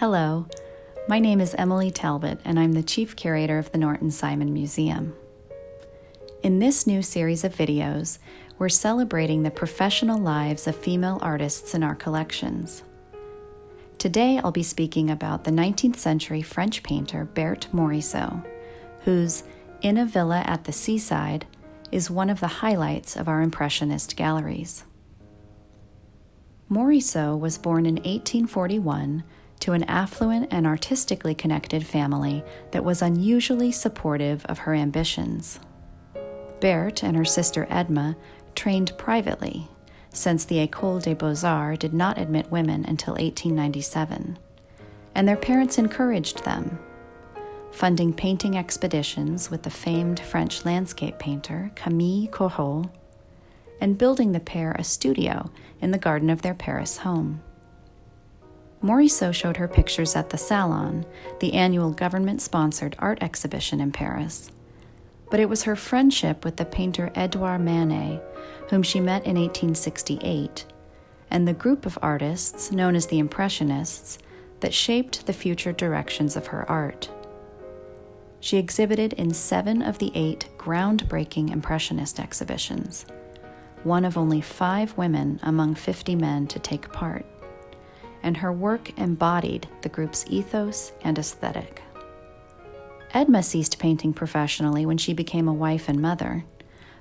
Hello, my name is Emily Talbot, and I'm the Chief Curator of the Norton Simon Museum. In this new series of videos, we're celebrating the professional lives of female artists in our collections. Today I'll be speaking about the 19th century French painter Berthe Morisot, whose In a Villa at the Seaside is one of the highlights of our Impressionist galleries. Morisot was born in 1841 to an affluent and artistically connected family that was unusually supportive of her ambitions. Berthe and her sister Edma trained privately, since the École des Beaux-Arts did not admit women until 1897, and their parents encouraged them, funding painting expeditions with the famed French landscape painter Camille Corot, and building the pair a studio in the garden of their Paris home. Morisot showed her pictures at the Salon, the annual government-sponsored art exhibition in Paris. But it was her friendship with the painter Edouard Manet, whom she met in 1868, and the group of artists known as the Impressionists that shaped the future directions of her art. She exhibited in 7 of the 8 groundbreaking Impressionist exhibitions, one of only 5 women among 50 men to take part, and her work embodied the group's ethos and aesthetic. Edma ceased painting professionally when she became a wife and mother,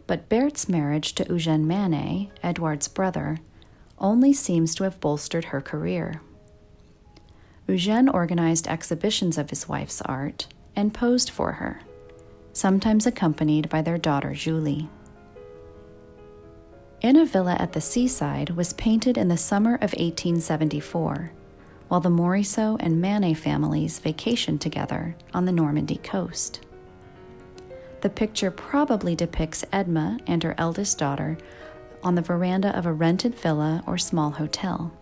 but Berthe's marriage to Eugène Manet, Edouard's brother, only seems to have bolstered her career. Eugène organized exhibitions of his wife's art and posed for her, sometimes accompanied by their daughter Julie. In a Villa at the Seaside was painted in the summer of 1874, while the Morisot and Manet families vacationed together on the Normandy coast. The picture probably depicts Edma and her eldest daughter on the veranda of a rented villa or small hotel.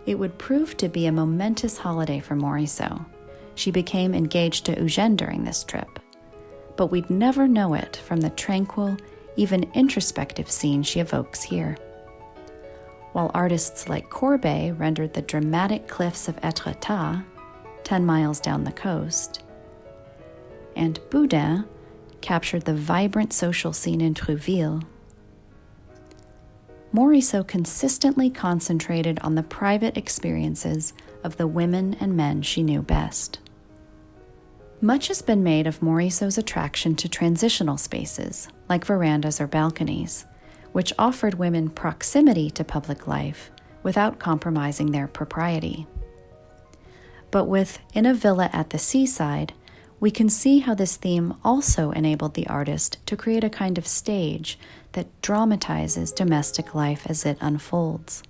It would prove to be a momentous holiday for Morisot. She became engaged to Eugène during this trip, but we'd never know it from the tranquil, even introspective scene she evokes here. While artists like Courbet rendered the dramatic cliffs of Étretat, 10 miles down the coast, and Boudin captured the vibrant social scene in Trouville, Morisot consistently concentrated on the private experiences of the women and men she knew best. Much has been made of Morisot's attraction to transitional spaces, like verandas or balconies, which offered women proximity to public life without compromising their propriety. But with In a Villa at the Seaside, we can see how this theme also enabled the artist to create a kind of stage that dramatizes domestic life as it unfolds.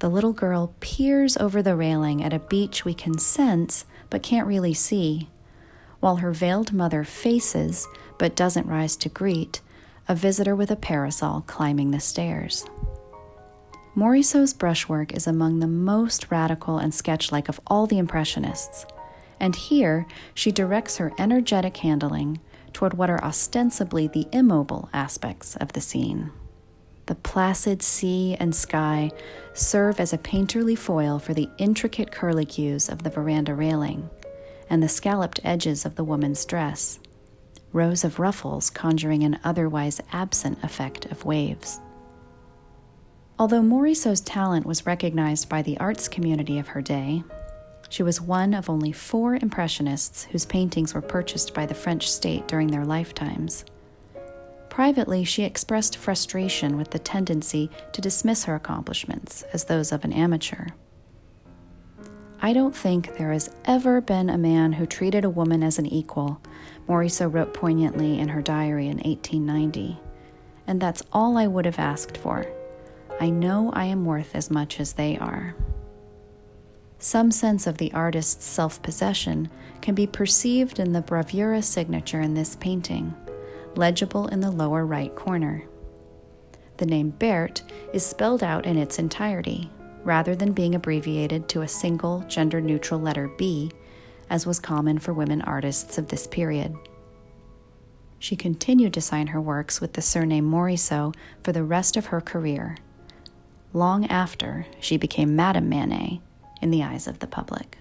The little girl peers over the railing at a beach we can sense but can't really see, while her veiled mother faces, but doesn't rise to greet, a visitor with a parasol climbing the stairs. Morisot's brushwork is among the most radical and sketch-like of all the Impressionists, and here she directs her energetic handling toward what are ostensibly the immobile aspects of the scene. The placid sea and sky serve as a painterly foil for the intricate curlicues of the veranda railing and the scalloped edges of the woman's dress, rows of ruffles conjuring an otherwise absent effect of waves. Although Morisot's talent was recognized by the arts community of her day, she was one of only 4 Impressionists whose paintings were purchased by the French state during their lifetimes. Privately, she expressed frustration with the tendency to dismiss her accomplishments as those of an amateur. "I don't think there has ever been a man who treated a woman as an equal," Morisot wrote poignantly in her diary in 1890, "and that's all I would have asked for. I know I am worth as much as they are." Some sense of the artist's self-possession can be perceived in the bravura signature in this painting, legible in the lower right corner. The name Berthe is spelled out in its entirety, rather than being abbreviated to a single gender-neutral letter B, as was common for women artists of this period. She continued to sign her works with the surname Morisot for the rest of her career, long after she became Madame Manet in the eyes of the public.